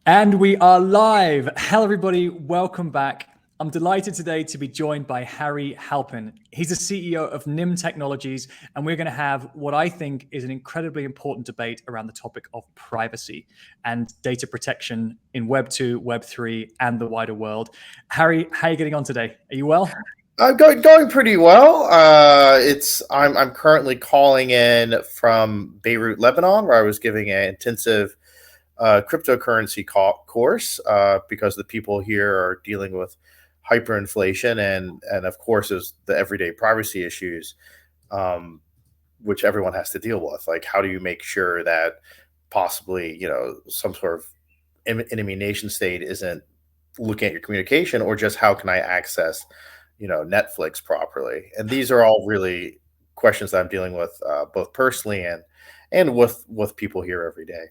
And we are live. Hello, everybody. Welcome back. I'm delighted today to be joined by Harry Halpin. He's the CEO of Nym Technologies, and we're going to have what I think is an incredibly important debate around the topic of privacy and data protection in Web2, Web3, and the wider world. Harry, how are you getting on today? Are you well? Going pretty well. I'm currently calling in from Beirut, Lebanon, where I was giving an intensive cryptocurrency course because the people here are dealing with hyperinflation and of course is the everyday privacy issues, um, which everyone has to deal with. Like, how do you make sure that possibly some sort of enemy nation state isn't looking at your communication, or just how can I access Netflix properly? And these are all really questions that I'm dealing with both personally and with people here every day.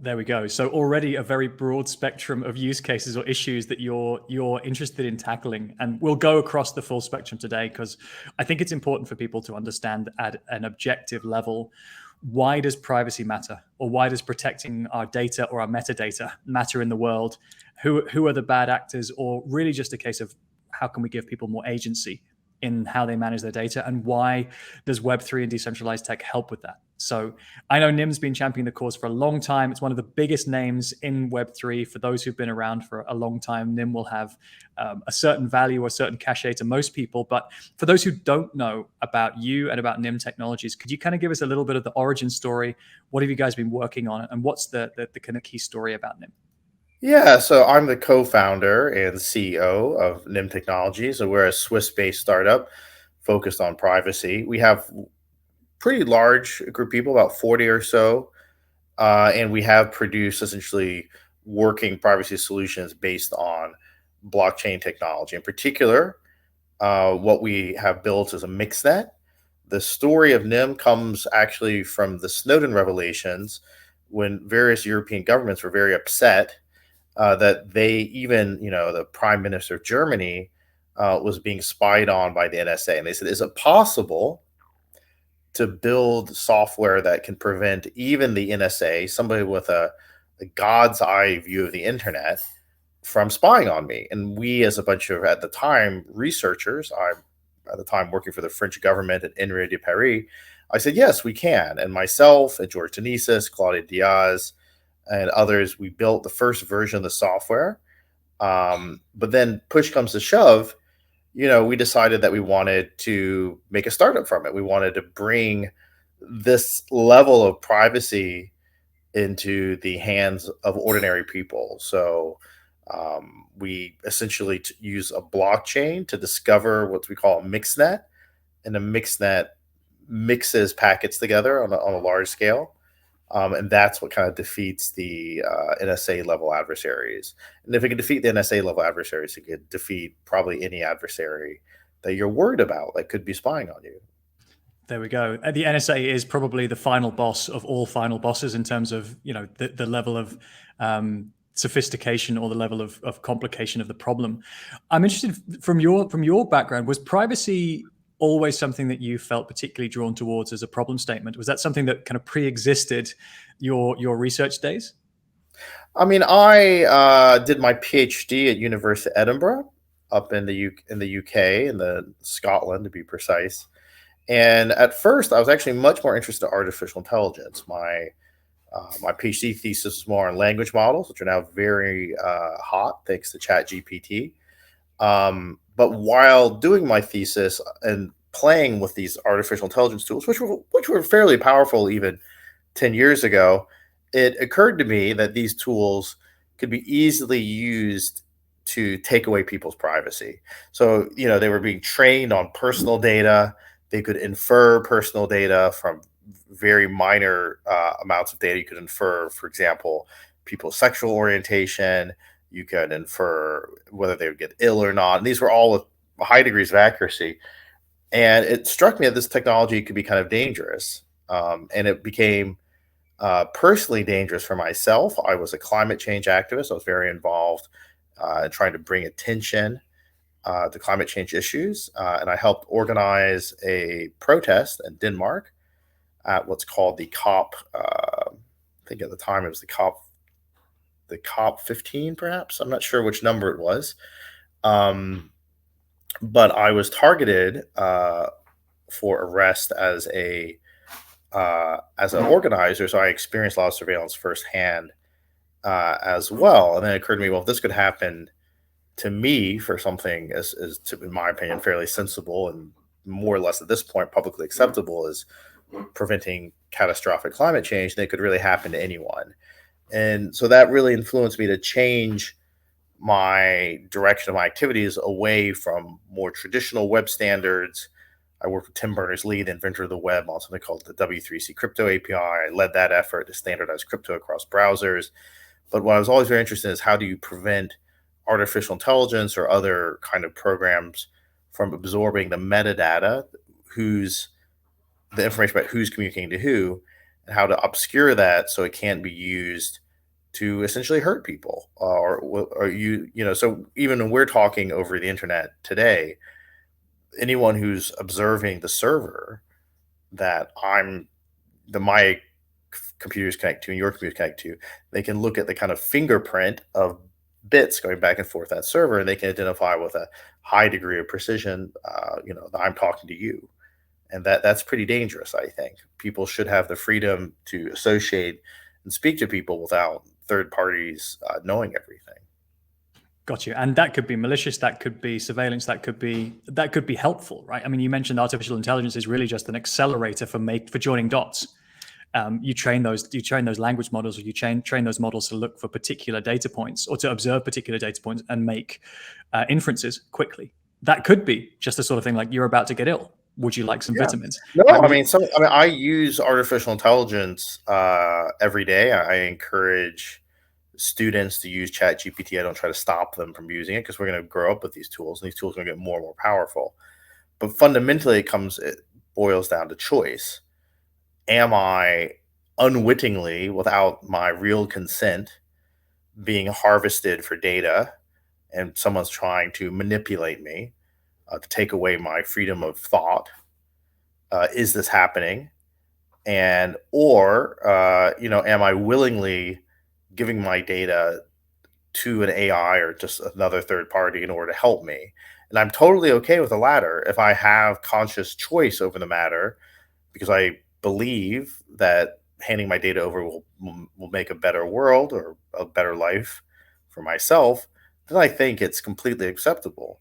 There we go. So already a very broad spectrum of use cases or issues that you're interested in tackling, and we'll go across the full spectrum today because I think it's important for people to understand at an objective level, why does privacy matter, or why does protecting our data or our metadata matter in the world? Who are the bad actors, or really just a case of how can we give people more agency in how they manage their data, and why does Web3 and decentralized tech help with that? So I know Nym's been championing the cause for a long time. It's one of the biggest names in Web3. For those who've been around for a long time, Nym will have a certain value or a certain cachet to most people. But for those who don't know about you and about Nym Technologies, could you kind of give us a little bit of the origin story? What have you guys been working on, and what's the kind of key story about Nym? Yeah, so I'm the co-founder and CEO of Nym Technologies. So we're a Swiss-based startup focused on privacy. We have pretty large group of people, about 40 or so, and we have produced essentially working privacy solutions based on blockchain technology. In particular, what we have built is a mixnet. The story of Nym comes actually from the Snowden revelations, when various European governments were very upset that they, even the Prime Minister of Germany was being spied on by the NSA, and they said, "Is it possible to build software that can prevent even the NSA, somebody with a God's eye view of the internet, from spying on me?" And we, as a bunch of, at the time, researchers, I'm at the time working for the French government at INRI de Paris, I said, yes, we can. And myself and George Denises, Claudia Diaz, and others, we built the first version of the software. But then push comes to shove, we decided that we wanted to make a startup from it. We wanted to bring this level of privacy into the hands of ordinary people. So we essentially use a blockchain to discover what we call a mixnet, and a mixnet mixes packets together on a large scale. And that's what kind of defeats the NSA level adversaries. And if it can defeat the NSA level adversaries, it could defeat probably any adversary that you're worried about that could be spying on you. There we go. The NSA is probably the final boss of all final bosses in terms of the level of sophistication or the level of complication of the problem. I'm interested from your background. Was privacy always something that you felt particularly drawn towards as a problem statement? Was that something that kind of pre-existed your research days? I mean, I did my PhD at University of Edinburgh, up in the UK, in the Scotland to be precise. And at first, I was actually much more interested in artificial intelligence. My PhD thesis was more on language models, which are now very hot thanks to ChatGPT. But while doing my thesis and playing with these artificial intelligence tools, which were fairly powerful even 10 years ago, it occurred to me that these tools could be easily used to take away people's privacy. So, they were being trained on personal data. They could infer personal data from very minor amounts of data. You could infer, for example, people's sexual orientation. You could infer whether they would get ill or not. And these were all with high degrees of accuracy. And it struck me that this technology could be kind of dangerous. And it became personally dangerous for myself. I was a climate change activist. I was very involved in trying to bring attention to climate change issues. And I helped organize a protest in Denmark at what's called the COP. I think at the time it was the COP the COP 15, perhaps. I'm not sure which number it was. But I was targeted for arrest as an organizer, so I experienced a lot of surveillance firsthand as well. And then it occurred to me, well, if this could happen to me for something in my opinion, fairly sensible and more or less at this point publicly acceptable as preventing catastrophic climate change, then it could really happen to anyone. And so that really influenced me to change my direction of my activities away from more traditional web standards. I worked with Tim Berners-Lee, the inventor of the web, on something called the W3C crypto API. I led that effort to standardize crypto across browsers. But what I was always very interested in is how do you prevent artificial intelligence or other kind of programs from absorbing the metadata, the information about who's communicating to who, and how to obscure that so it can't be used to essentially hurt people, so even when we're talking over the internet today, anyone who's observing the server that my computer is connected to and your computer is connected to, they can look at the kind of fingerprint of bits going back and forth that server, and they can identify with a high degree of precision, that I'm talking to you. And that's pretty dangerous. I think people should have the freedom to associate and speak to people without third parties knowing everything. Got you. And that could be malicious, that could be surveillance, that could be helpful, right? I mean, you mentioned artificial intelligence is really just an accelerator for joining dots. You train those language models, or you train those models to look for particular data points or to observe particular data points and make inferences quickly. That could be just the sort of thing like, you're about to get ill. Would you like some vitamins? No, I use artificial intelligence every day. I encourage students to use ChatGPT. I don't try to stop them from using it because we're going to grow up with these tools, and these tools are going to get more and more powerful. But fundamentally, it boils down to choice. Am I unwittingly, without my real consent, being harvested for data, and someone's trying to manipulate me to take away my freedom of thought? Is this happening? Am I willingly giving my data to an AI or just another third party in order to help me? And I'm totally okay with the latter if I have conscious choice over the matter, because I believe that handing my data over will make a better world or a better life for myself. Then I think it's completely acceptable.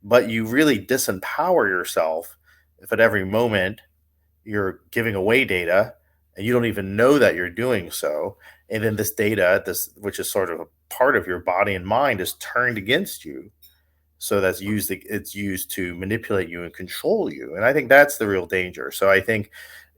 But you really disempower yourself if at every moment you're giving away data and you don't even know that you're doing so. And then this data, which is sort of a part of your body and mind, is turned against you. So it's used to manipulate you and control you. And I think that's the real danger. So I think,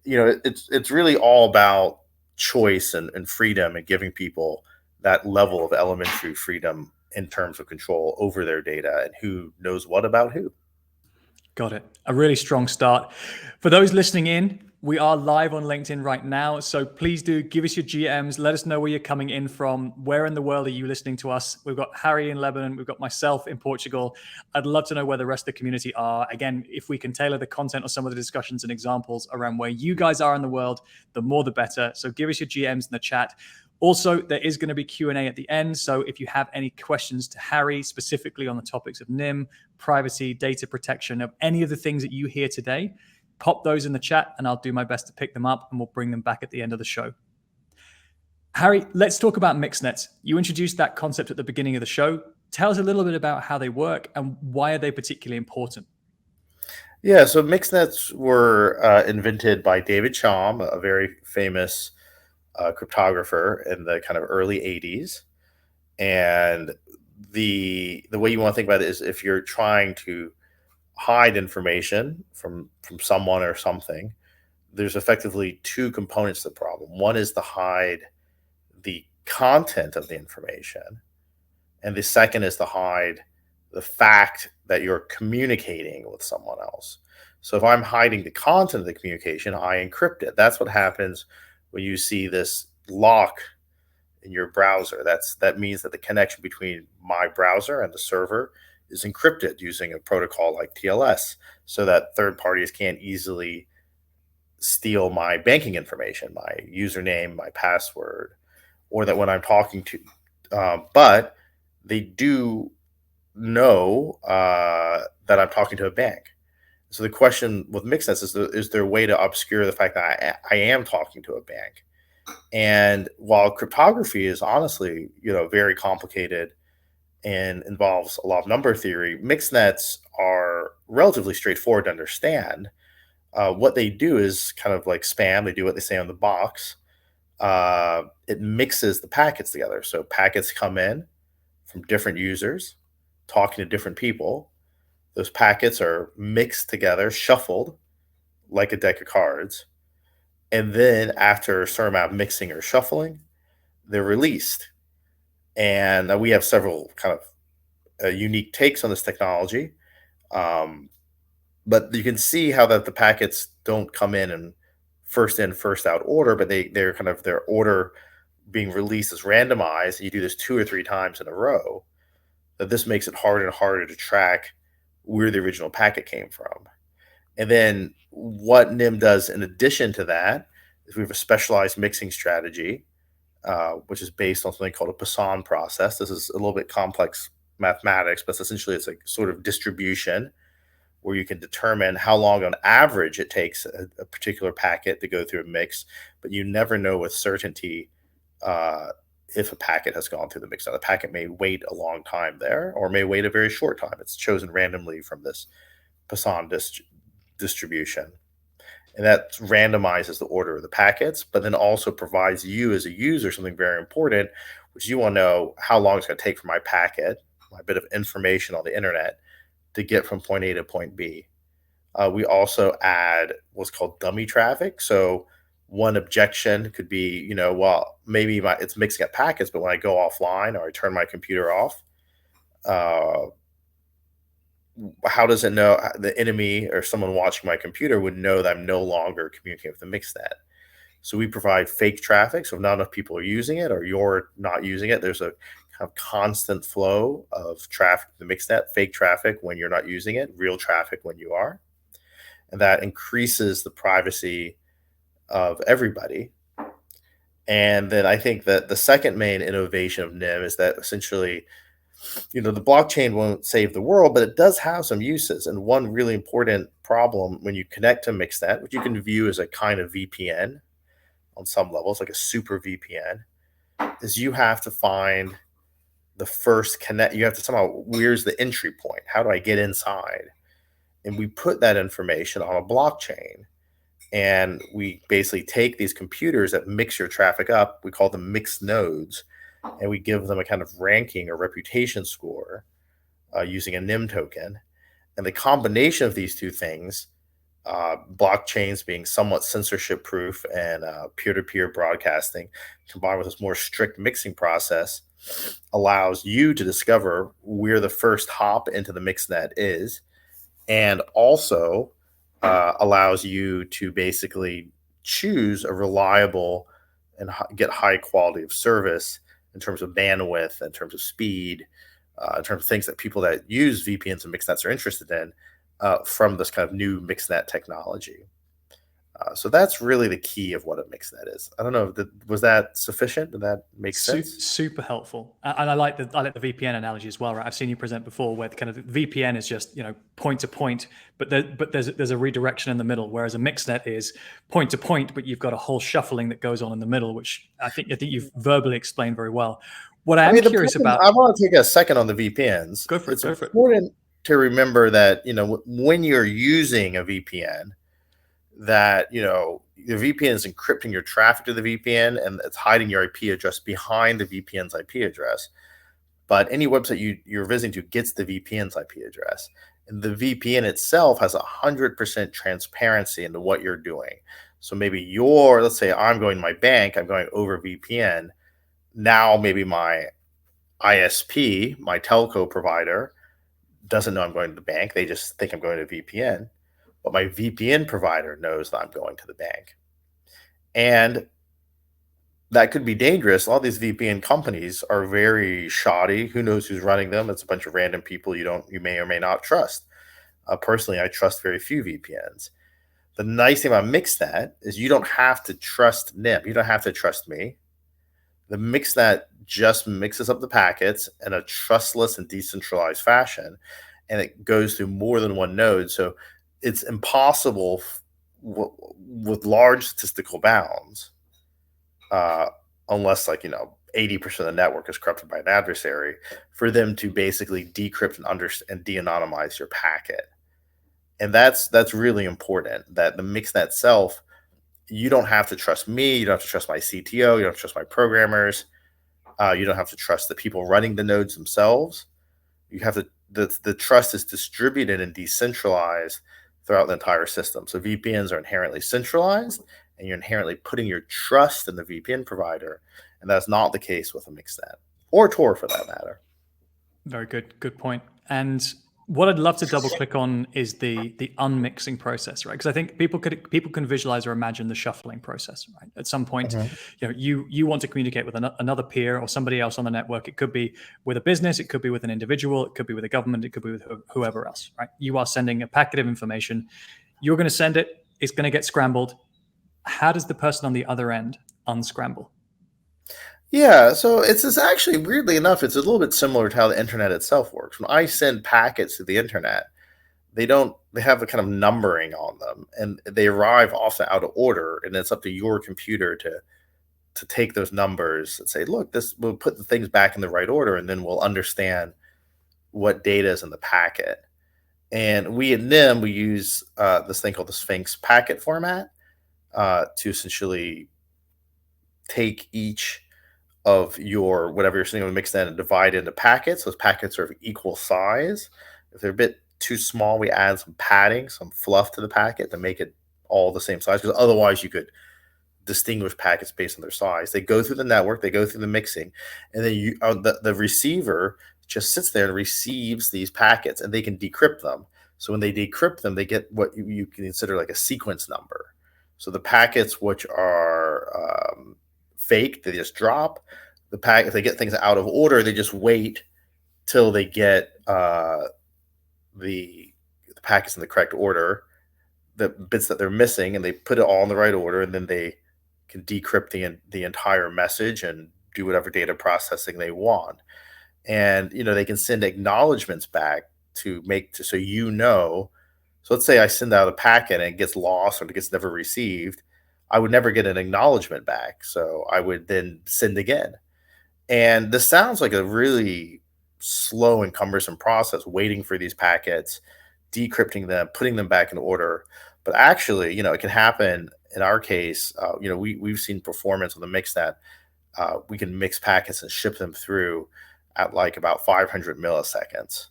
it's really all about choice and freedom, and giving people that level of elementary freedom in terms of control over their data and who knows what about who. Got it. A really strong start. For those listening in, we are live on LinkedIn right now. So please do give us your GMs. Let us know where you're coming in from. Where in the world are you listening to us? We've got Harry in Lebanon. We've got myself in Portugal. I'd love to know where the rest of the community are. Again, if we can tailor the content or some of the discussions and examples around where you guys are in the world, the more the better. So give us your GMs in the chat. Also, there is going to be Q&A at the end. So if you have any questions to Harry, specifically on the topics of NIM, privacy, data protection, of any of the things that you hear today, pop those in the chat and I'll do my best to pick them up, and we'll bring them back at the end of the show. Harry, let's talk about mixnets. You introduced that concept at the beginning of the show. Tell us a little bit about how they work and why are they particularly important? Yeah, so mixnets were invented by David Chaum, a very famous cryptographer in the kind of early 80s. And the way you want to think about it is, if you're trying to hide information from someone or something, there's effectively two components to the problem. One is to hide the content of the information, and the second is to hide the fact that you're communicating with someone else. So if I'm hiding the content of the communication, I encrypt it. That's what happens when you see this lock in your browser. That means that the connection between my browser and the server is encrypted using a protocol like TLS, so that third parties can't easily steal my banking information, my username, my password, or that when I'm talking to But they do know that I'm talking to a bank. So the question with mixnets is there a way to obscure the fact that I am talking to a bank? And while cryptography is honestly, very complicated and involves a lot of number theory, mixnets are relatively straightforward to understand. What they do is kind of like spam. They do what they say on the box. It mixes the packets together. So packets come in from different users talking to different people. Those packets are mixed together, shuffled like a deck of cards. And then after a certain amount of mixing or shuffling, they're released. And we have several kind of unique takes on this technology. But you can see how that the packets don't come in, first out order, but they're kind of their order being released is randomized. And you do this 2 or 3 times in a row. That this makes it harder and harder to track where the original packet came from. And then what NIM does in addition to that is we have a specialized mixing strategy, which is based on something called a Poisson process. This is a little bit complex mathematics, but essentially it's a sort of distribution where you can determine how long on average it takes a particular packet to go through a mix, but you never know with certainty if a packet has gone through the mix. Now, the packet may wait a long time there or may wait a very short time. It's chosen randomly from this Poisson distribution. And that randomizes the order of the packets, but then also provides you as a user something very important, which you want to know how long it's going to take for my packet, my bit of information on the internet, to get from point A to point B. We also add what's called dummy traffic. So one objection could be, well, maybe it's mixing up packets, but when I go offline or I turn my computer off, how does it know the enemy or someone watching my computer would know that I'm no longer communicating with the mixnet? So we provide fake traffic. So if not enough people are using it or you're not using it, there's a kind of constant flow of traffic to the mixnet, fake traffic when you're not using it, real traffic when you are. And that increases the privacy of everybody. And then I think that the second main innovation of NIM is that essentially, the blockchain won't save the world, but it does have some uses. And one really important problem when you connect to Mixnet, which you can view as a kind of VPN on some levels, like a super VPN, is you have to find the first connect. You have to somehow, where's the entry point? How do I get inside? And we put that information on a blockchain. And we basically take these computers that mix your traffic up. We call them mixed nodes. And we give them a kind of ranking or reputation score using a NIM token. And the combination of these two things, blockchains being somewhat censorship proof and peer-to-peer broadcasting, combined with this more strict mixing process, allows you to discover where the first hop into the mixnet is, and also allows you to basically choose a reliable and get high quality of service in terms of bandwidth, in terms of speed, in terms of things that people that use VPNs and mixnets are interested in from this kind of new mixnet technology. So that's really the key of what a mixnet is. I don't know, was that sufficient? Did that make sense? Super helpful, and I like the VPN analogy as well. Right, I've seen you present before where the kind of VPN is just point to point, but there's a redirection in the middle, whereas a mixnet is point to point, but you've got a whole shuffling that goes on in the middle, which I think you've verbally explained very well. What I am curious about, I want to take a second on the VPNs. Go for it. It's important to remember that when you're using a VPN, that the VPN is encrypting your traffic to the VPN and it's hiding your IP address behind the VPN's IP address. But any website you're visiting to gets the VPN's IP address. And the VPN itself has 100% transparency into what you're doing. So maybe let's say I'm going to my bank, I'm going over VPN. Now maybe my ISP, my telco provider, doesn't know I'm going to the bank. They just think I'm going to VPN. But my VPN provider knows that I'm going to the bank. And that could be dangerous. A lot of these VPN companies are very shoddy. Who knows who's running them? It's a bunch of random people you may or may not trust. Personally, I trust very few VPNs. The nice thing about Mixnet is you don't have to trust NIM. You don't have to trust me. The mixnet just mixes up the packets in a trustless and decentralized fashion, and it goes through more than one node. So it's impossible with large statistical bounds, uh, unless, like, 80% of the network is corrupted by an adversary, for them to basically decrypt and de-anonymize your packet. And that's really important, that the mixnet itself, you don't have to trust me, you don't have to trust my CTO, you don't have to trust my programmers, you don't have to trust the people running the nodes themselves. You have to the trust is distributed and decentralized throughout the entire system. So VPNs are inherently centralized, and you're inherently putting your trust in the VPN provider, and that's not the case with a mixnet or Tor, for that matter. Very good point. And what I'd love to double click on is the unmixing process, right? Because I think people can visualize or imagine the shuffling process, right? At some point, you want to communicate with another peer or somebody else on the network. It could be with a business, it could be with an individual, it could be with a government, it could be with whoever else, right? You are sending a packet of information. You're going to send it. It's going to get scrambled. How does the person on the other end unscramble? Yeah, so it's actually, weirdly enough, it's a little bit similar to how the internet itself works. When I send packets to the internet, they have a kind of numbering on them, and they arrive often out of order, and it's up to your computer to take those numbers and say, look, this will put the things back in the right order, and then we'll understand what data is in the packet. And we at NIM, we use this thing called the Sphinx packet format to essentially take each of your whatever you're sending on the mixnet and divide into packets. Those packets are of equal size. If they're a bit too small, we add some padding, some fluff to the packet to make it all the same size, because otherwise you could distinguish packets based on their size. They go through the network, they go through the mixing, and then the receiver just sits there and receives these packets, and they can decrypt them. So when they decrypt them, they get what you can consider like a sequence number. So the packets which are fake, they just drop. If they get things out of order, they just wait till they get the packets in the correct order, the bits that they're missing, and they put it all in the right order, and then they can decrypt the entire message and do whatever data processing they want. And they can send acknowledgments back so let's say I send out a packet and it gets lost or it gets never received. I would never get an acknowledgement back, so I would then send again. And this sounds like a really slow and cumbersome process, waiting for these packets, decrypting them, putting them back in order. But actually, it can happen. In our case, we've seen performance on the mixnet. We can mix packets and ship them through at like about 500 milliseconds.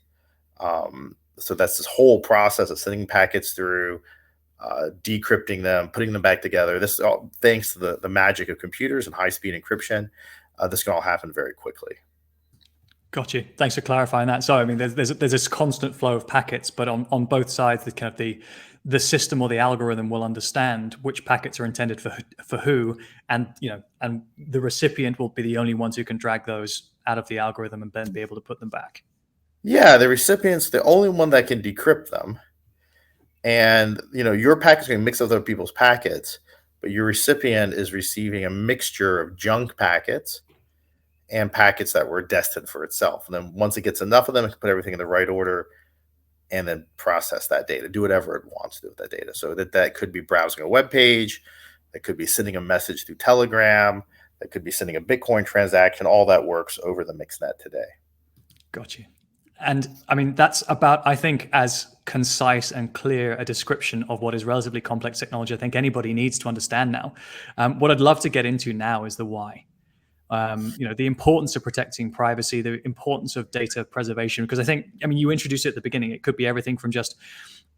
So that's this whole process of sending packets through, decrypting them, putting them back together. This is all thanks to the magic of computers and high-speed encryption. This can all happen very quickly. Got you. Thanks for clarifying that. So, I mean, there's this constant flow of packets, but on both sides, the system or the algorithm will understand which packets are intended for who, and and the recipient will be the only ones who can drag those out of the algorithm and then be able to put them back. Yeah, the recipient's the only one that can decrypt them. And your packet's going to mix with other people's packets, but your recipient is receiving a mixture of junk packets and packets that were destined for itself. And then once it gets enough of them, it can put everything in the right order and then process that data, do whatever it wants to do with that data. So that could be browsing a web page, that could be sending a message through Telegram, that could be sending a Bitcoin transaction. All that works over the mixnet today. Got you. And I mean, that's about, I think, as concise and clear a description of what is relatively complex technology I think anybody needs to understand now. What I'd love to get into now is the why. The importance of protecting privacy, the importance of data preservation, because you introduced it at the beginning. It could be everything from just,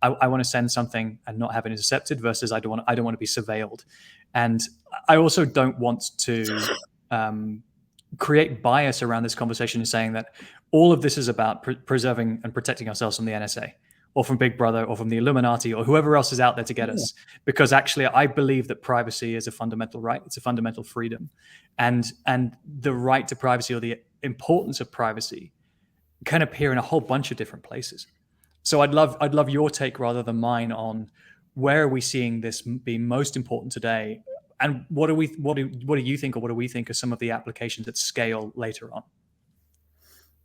I want to send something and not have it intercepted, versus I don't want to be surveilled. And I also don't want to create bias around this conversation in saying that all of this is about preserving and protecting ourselves from the NSA or from Big Brother or from the Illuminati or whoever else is out there to get us. Because actually, I believe that privacy is a fundamental right. It's a fundamental freedom. And the right to privacy, or the importance of privacy, can appear in a whole bunch of different places. So I'd love your take rather than mine on where are we seeing this be most important today, And what do you think, or what do we think are some of the applications that scale later on?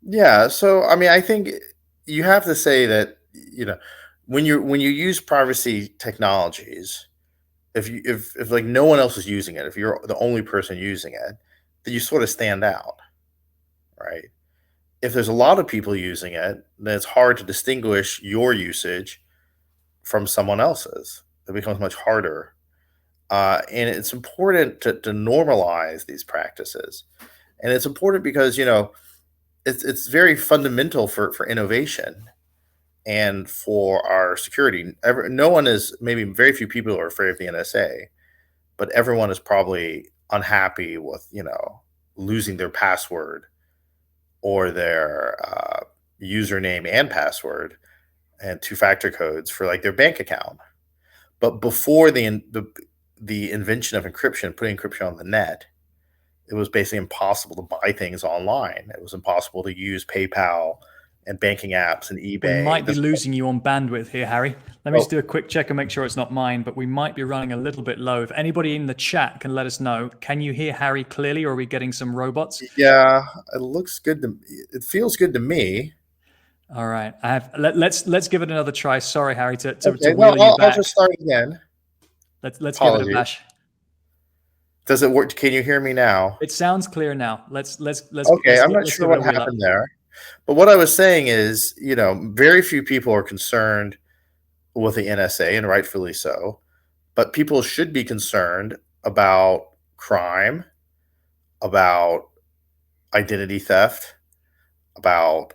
Yeah, so I mean, I think you have to say that when you use privacy technologies, if like no one else is using it, if you're the only person using it, then you sort of stand out, right? If there's a lot of people using it, then it's hard to distinguish your usage from someone else's. It becomes much harder, and it's important to normalize these practices, and it's important because it's very fundamental for innovation and for our security. No one is, maybe very few people are afraid of the NSA, but everyone is probably unhappy with losing their password or their username and password and two-factor codes for like their bank account. But before the invention of encryption, putting encryption on the net, it was basically impossible to buy things online. It was impossible to use PayPal and banking apps and We eBay. might be losing you on bandwidth here, Harry. Let me just do a quick check and make sure it's not mine, but we might be running a little bit low. If anybody in the chat can let us know, can you hear Harry clearly, or are we getting some robots? Yeah, it looks good it feels good to me. All right, let's give it another try. Sorry, Harry, to Okay, no, wheel you I'll back. just start again. Let's give it a Apologies. bash. Does it work? Can you hear me now? It sounds clear now. Let's Okay, I'm not sure give it a what wheel up. happened there. But what I was saying is, very few people are concerned with the NSA, and rightfully so. But people should be concerned about crime, about identity theft, about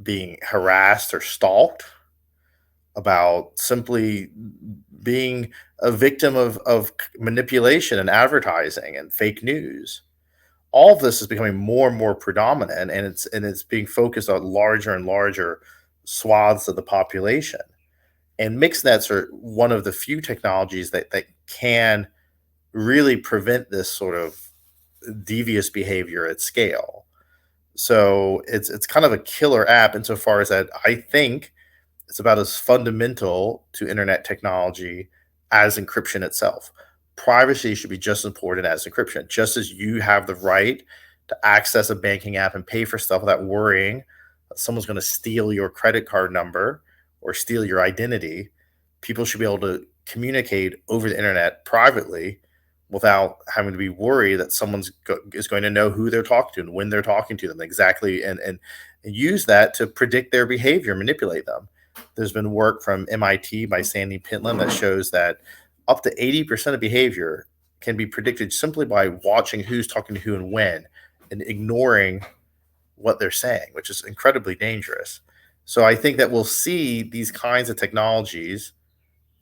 being harassed or stalked, about simply being a victim of manipulation and advertising and fake news. All of this is becoming more and more predominant, and it's being focused on larger and larger swaths of the population. And mixnets are one of the few technologies that can really prevent this sort of devious behavior at scale. So it's kind of a killer app insofar as that I think it's about as fundamental to internet technology as encryption itself. Privacy should be just as important as encryption. Just as you have the right to access a banking app and pay for stuff without worrying that someone's going to steal your credit card number or steal your identity, people should be able to communicate over the internet privately without having to be worried that is going to know who they're talking to and when they're talking to them exactly, and use that to predict their behavior, manipulate them. There's been work from MIT by Sandy Pentland that shows that up to 80% of behavior can be predicted simply by watching who's talking to who and when, and ignoring what they're saying, which is incredibly dangerous. So I think that we'll see these kinds of technologies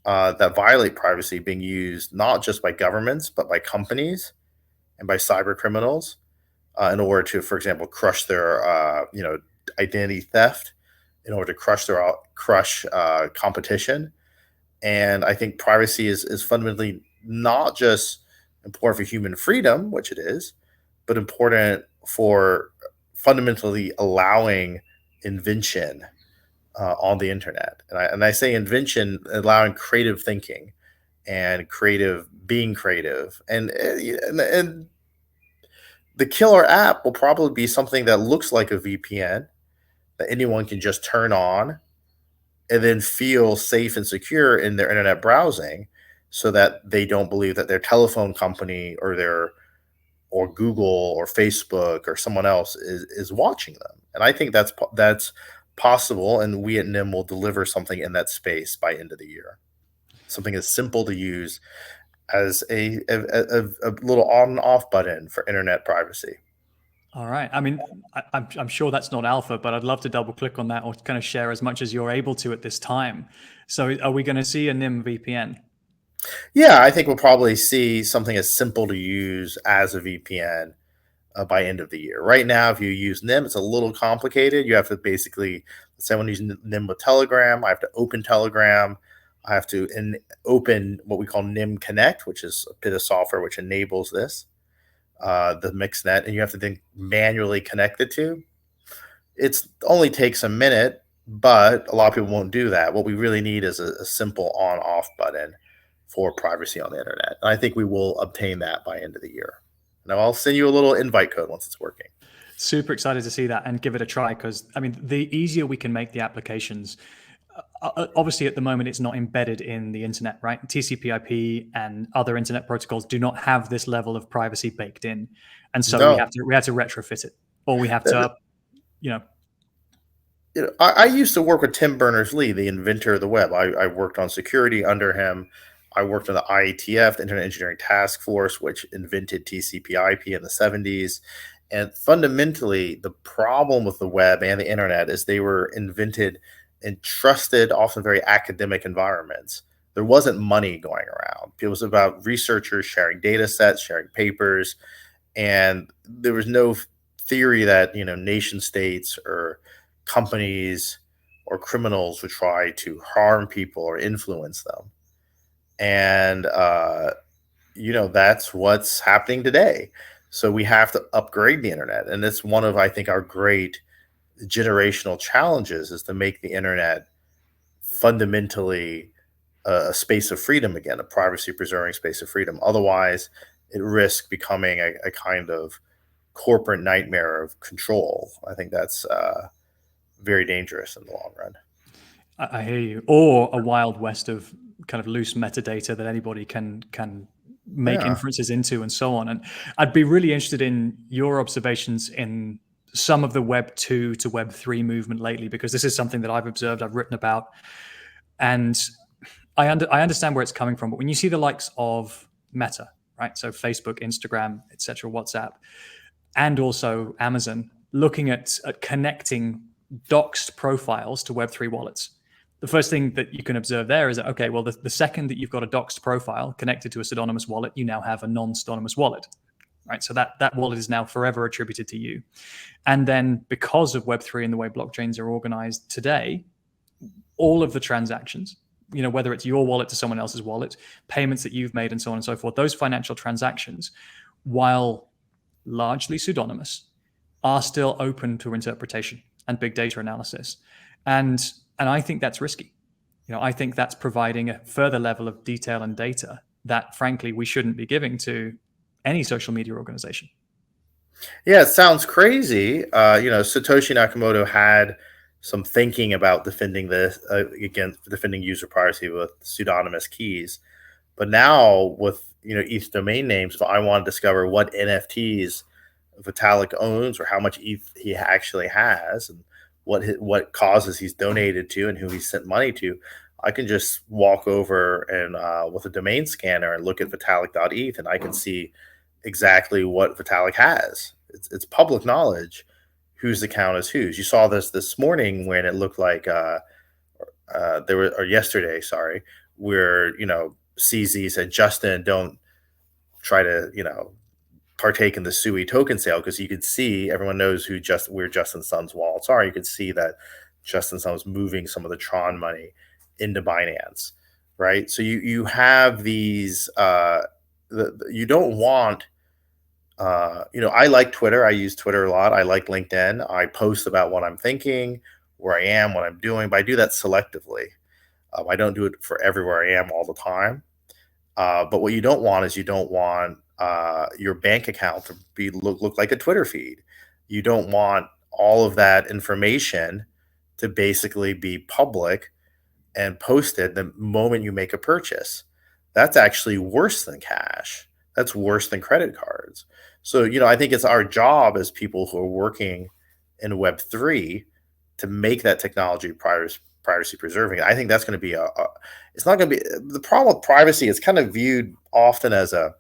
that violate privacy being used not just by governments, but by companies and by cyber criminals in order to, for example, crush their identity theft, in order to crush competition. And I think privacy is fundamentally not just important for human freedom, which it is, but important for fundamentally allowing invention on the internet. And I say invention, allowing creative thinking and being creative. And the killer app will probably be something that looks like a VPN that anyone can just turn on and then feel safe and secure in their internet browsing, so that they don't believe that their telephone company or Google or Facebook or someone else is watching them. And I think that's possible, and we at NIM will deliver something in that space by end of the year. Something as simple to use as a little on and off button for internet privacy. All right. I mean, I'm sure that's not alpha, but I'd love to double click on that, or kind of share as much as you're able to at this time. So are we going to see a NIM VPN? Yeah, I think we'll probably see something as simple to use as a VPN by end of the year. Right now, if you use NIM, it's a little complicated. You have to basically, let's say I want to use NIM with Telegram, I have to open Telegram. I have to open what we call NIM Connect, which is a bit of software which enables this, the mixnet, and you have to then manually connect the two. It only takes a minute, but a lot of people won't do that. What we really need is a simple on-off button for privacy on the internet. And I think we will obtain that by end of the year. Now I'll send you a little invite code once it's working. Super excited to see that and give it a try, because I mean, the easier we can make the applications, obviously at the moment it's not embedded in the internet, right? TCP/IP and other internet protocols do not have this level of privacy baked in, and so No, we have to retrofit it, or we have to, you know. I used to work with Tim Berners-Lee, the inventor of the web. I worked on security under him. I worked on the IETF, the Internet Engineering Task Force, which invented TCP/IP in the 70s. And fundamentally, the problem with the web and the internet is they were invented in trusted, often very academic environments. There wasn't money going around. It was about researchers sharing data sets, sharing papers, and there was no theory that nation states or companies or criminals would try to harm people or influence them. And that's what's happening today. So we have to upgrade the internet, and it's one of, I think, our great generational challenges, is to make the internet fundamentally a space of freedom again, a privacy preserving space of freedom. Otherwise, it risks becoming a kind of corporate nightmare of control. I think that's very dangerous in the long run. I hear you. Or a wild west of kind of loose metadata that anybody can make inferences into, and so on. And I'd be really interested in your observations in some of the Web2 to Web3 movement lately, because this is something that I've observed, I've written about, and I understand where it's coming from. But when you see the likes of Meta, right? So Facebook, Instagram, etc., WhatsApp, and also Amazon looking at connecting doxed profiles to Web3 wallets, the first thing that you can observe there is that, okay, well, the second that you've got a doxed profile connected to a pseudonymous wallet, you now have a non-pseudonymous wallet, right? So that wallet is now forever attributed to you. And then because of Web3 and the way blockchains are organized today, all of the transactions, whether it's your wallet to someone else's wallet, payments that you've made, and so on and so forth, those financial transactions, while largely pseudonymous, are still open to interpretation and big data analysis. And I think that's risky. I think that's providing a further level of detail and data that, frankly, we shouldn't be giving to any social media organization. Yeah, it sounds crazy. Satoshi Nakamoto had some thinking about defending this against defending user privacy with pseudonymous keys. But now with ETH domain names, if I want to discover what NFTs Vitalik owns or how much ETH he actually has, and what causes he's donated to and who he sent money to, I can just walk over and with a domain scanner and look at Vitalik.eth, and I can see exactly what Vitalik has. It's public knowledge whose account is whose. You saw this morning when it looked like yesterday, sorry, where CZ said, Justin, don't try to partake in the SUI token sale, because you could see, everyone knows where Justin Sun's wallets are. You could see that Justin Sun was moving some of the Tron money into Binance, right? So you have these you don't want I like Twitter. I use Twitter a lot. I like LinkedIn. I post about what I'm thinking, where I am, what I'm doing, but I do that selectively. I don't do it for everywhere I am all the time. But what you don't want is your bank account to look like a Twitter feed. You don't want all of that information to basically be public and posted the moment you make a purchase. That's actually worse than cash. That's worse than credit cards. So, I think it's our job as people who are working in Web3 to make that technology privacy preserving. I think that's going to be it's not going to be the problem with privacy. It's kind of viewed often as a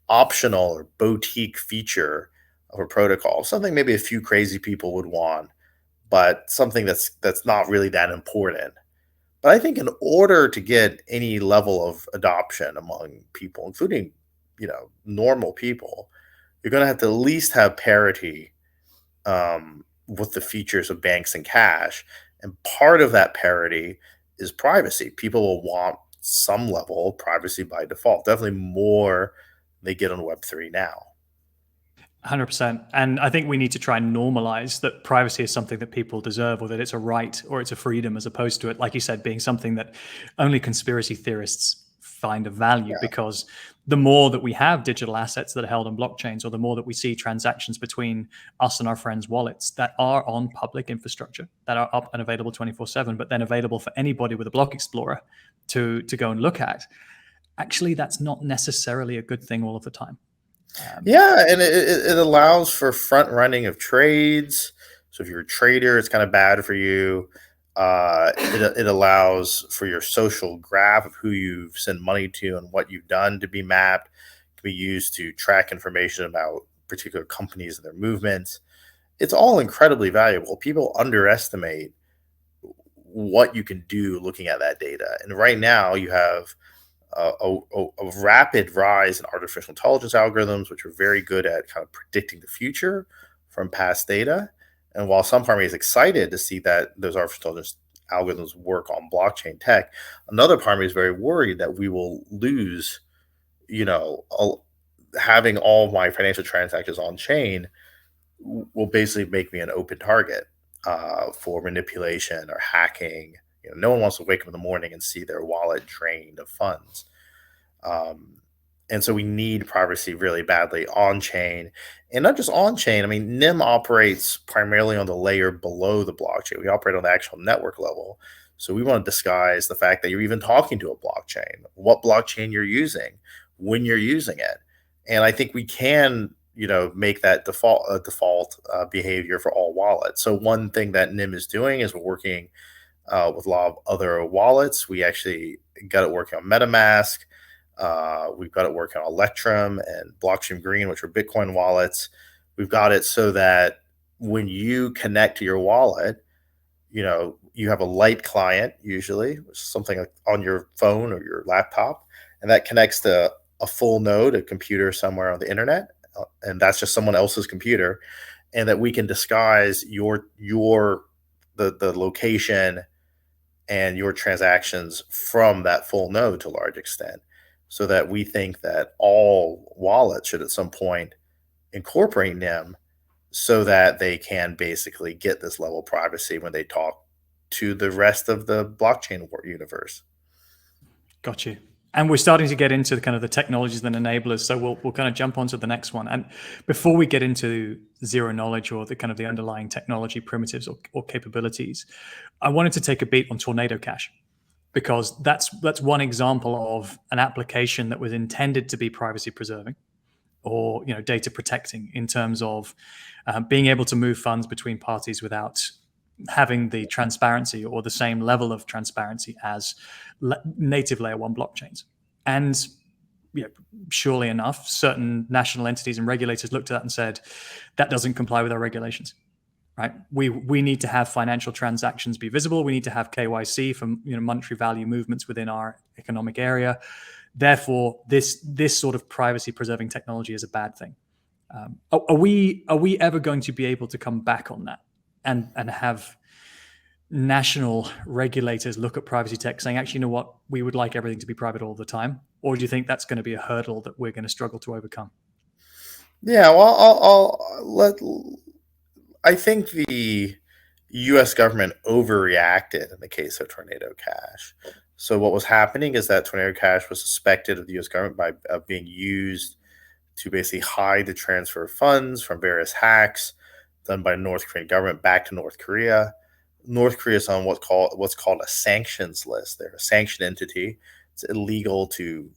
optional or boutique feature of a protocol, something maybe a few crazy people would want, but something that's not really that important. But I think in order to get any level of adoption among people, including normal people, you're going to have to at least have parity with the features of banks and cash. And part of that parity is privacy. People will want some level of privacy by default, definitely more than they get on Web3 now. 100%. And I think we need to try and normalize that privacy is something that people deserve, or that it's a right or it's a freedom, as opposed to it, like you said, being something that only conspiracy theorists find a value, because the more that we have digital assets that are held on blockchains, or the more that we see transactions between us and our friends' wallets that are on public infrastructure, that are up and available 24/7, but then available for anybody with a block explorer to go and look at, actually that's not necessarily a good thing all of the time. Yeah, and it allows for front running of trades. So if you're a trader, it's kind of bad for you. It allows for your social graph of who you've sent money to and what you've done to be mapped. It can be used to track information about particular companies and their movements. It's all incredibly valuable. People underestimate what you can do looking at that data. And right now, you have a rapid rise in artificial intelligence algorithms, which are very good at kind of predicting the future from past data. And while some part of me is excited to see that those artificial intelligence algorithms work on blockchain tech, another part of me is very worried that we will lose, having all of my financial transactions on chain will basically make me an open target for manipulation or hacking. No one wants to wake up in the morning and see their wallet drained of funds. And so we need privacy really badly on chain, and not just on chain. I mean, NIM operates primarily on the layer below the blockchain. We operate on the actual network level. So we want to disguise the fact that you're even talking to a blockchain, what blockchain you're using, when you're using it. And I think we can, make that default behavior for all wallets. So one thing that NIM is doing is we're working with a lot of other wallets. We actually got it working on MetaMask. We've got it working on Electrum and Blockstream Green, which are Bitcoin wallets. We've got it so that when you connect to your wallet, you have a light client, usually something on your phone or your laptop, and that connects to a full node, a computer somewhere on the internet, and that's just someone else's computer, and that we can disguise the location and your transactions from that full node to a large extent, so that we think that all wallets should at some point incorporate NIM so that they can basically get this level of privacy when they talk to the rest of the blockchain universe. Got you. And we're starting to get into the kind of the technologies and enablers. So we'll kind of jump onto the next one. And before we get into zero knowledge or the kind of the underlying technology primitives or capabilities, I wanted to take a beat on Tornado Cash, because that's one example of an application that was intended to be privacy preserving or data protecting, in terms of being able to move funds between parties without having the transparency or the same level of transparency as native layer one blockchains. And surely enough, certain national entities and regulators looked at that and said, that doesn't comply with our regulations. Right? We need to have financial transactions be visible. We need to have KYC for monetary value movements within our economic area. Therefore, this sort of privacy preserving technology is a bad thing. Are we ever going to be able to come back on that and have national regulators look at privacy tech saying, actually, you know what, we would like everything to be private all the time? Or do you think that's going to be a hurdle that we're going to struggle to overcome? Yeah, well, I think the U.S. government overreacted in the case of Tornado Cash. So what was happening is that Tornado Cash was suspected of the U.S. government of being used to basically hide the transfer of funds from various hacks done by the North Korean government back to North Korea. North Korea is on what's called a sanctions list. They're a sanctioned entity. It's illegal to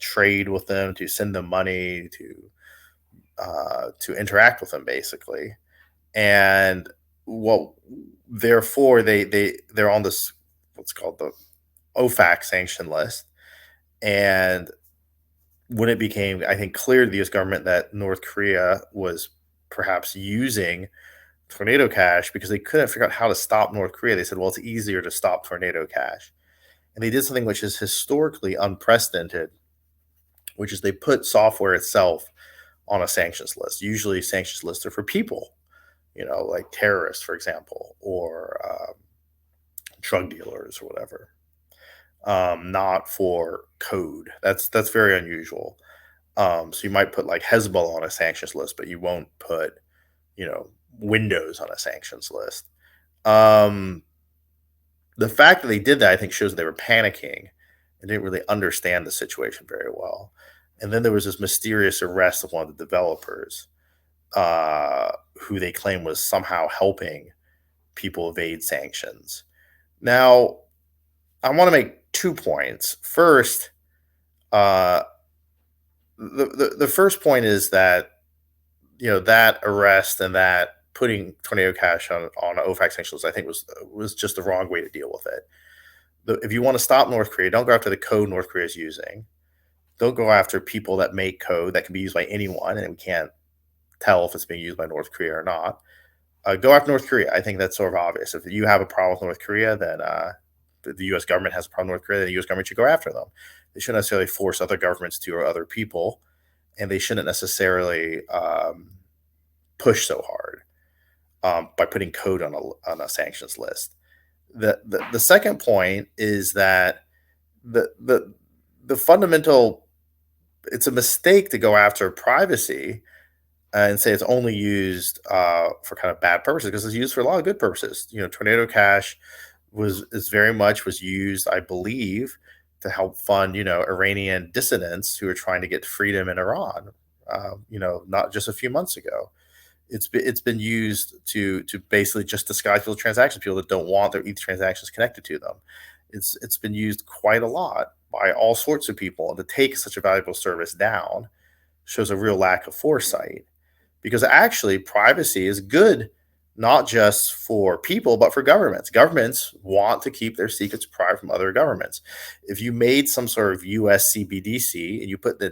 trade with them, to send them money, to interact with them, basically. And therefore they're on this what's called the OFAC sanction list. And when it became, I think, clear to the U.S. government that North Korea was perhaps using Tornado Cash because they couldn't figure out how to stop North Korea, they said, well, it's easier to stop Tornado Cash. And they did something which is historically unprecedented, which is they put software itself on a sanctions list. Usually sanctions lists are for people, like terrorists, for example, or drug dealers or whatever, not for code. That's very unusual. So you might put like Hezbollah on a sanctions list, but you won't put, Windows on a sanctions list. The fact that they did that, I think, shows they were panicking and didn't really understand the situation very well. And then there was this mysterious arrest of one of the developers, who they claim was somehow helping people evade sanctions. Now, I want to make 2 points. First, uh, the first point is that that arrest and that putting Tornado Cash on OFAC sanctions, I think was just the wrong way to deal with it. If you want to stop North Korea, don't go after the code North Korea is using. Don't go after people that make code that can be used by anyone, and we can't tell if it's being used by North Korea or not. Go after North Korea. I think that's sort of obvious. If you have a problem with North Korea, then the U.S. government has a problem with North Korea, then the U.S. government should go after them. They shouldn't necessarily force other governments to or other people, and they shouldn't necessarily push so hard by putting code on a sanctions list. The second point is that the fundamental, it's a mistake to go after privacy and say it's only used for kind of bad purposes, because it's used for a lot of good purposes. Tornado Cash was used, I believe, to help fund Iranian dissidents who are trying to get freedom in Iran. Not just a few months ago. It's been used to basically just disguise people's transactions, people that don't want their ETH transactions connected to them. It's been used quite a lot by all sorts of people, and to take such a valuable service down shows a real lack of foresight. Because actually, privacy is good, not just for people, but for governments. Governments want to keep their secrets private from other governments. If you made some sort of US CBDC and you put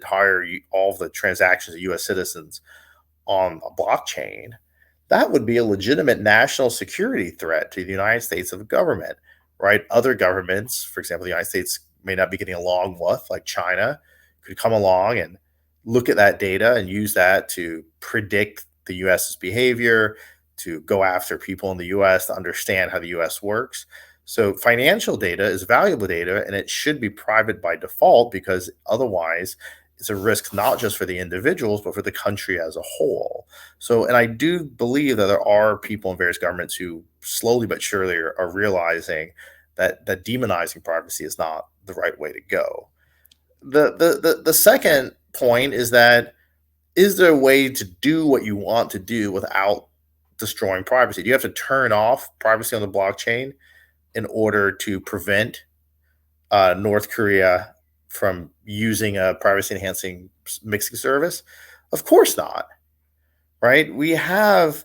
all the transactions of US citizens on a blockchain, that would be a legitimate national security threat to the United States of government, right? Other governments, for example, the United States may not be getting along with, like China, could come along and look at that data and use that to predict the US's behavior, to go after people in the US, to understand how the US works. So financial data is valuable data, and it should be private by default, because otherwise it's a risk not just for the individuals, but for the country as a whole. So, and I do believe that there are people in various governments who slowly but surely are realizing that demonizing privacy is not the right way to go. The second point is that, is there a way to do what you want to do without destroying privacy? Do you have to turn off privacy on the blockchain in order to prevent North Korea from using a privacy enhancing mixing service? Of course not, right? We have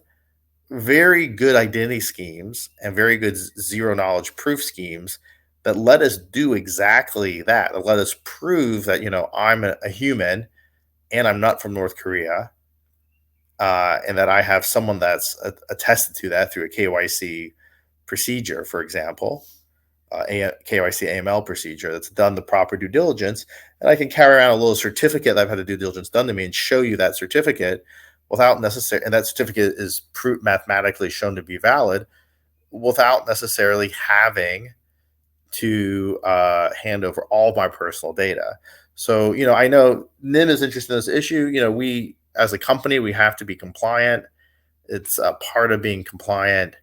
very good identity schemes and very good zero knowledge proof schemes that let us do exactly that let us prove that, I'm a human and I'm not from North Korea, and that I have someone that's attested to that through a KYC procedure, for example, a KYC AML procedure that's done the proper due diligence. And I can carry around a little certificate that I've had the due diligence done to me and show you that certificate without necessarily, and that certificate is mathematically shown to be valid without necessarily having to hand over all my personal data. So, I know NIM is interested in this issue. We, as a company, we have to be compliant. It's a part of being compliant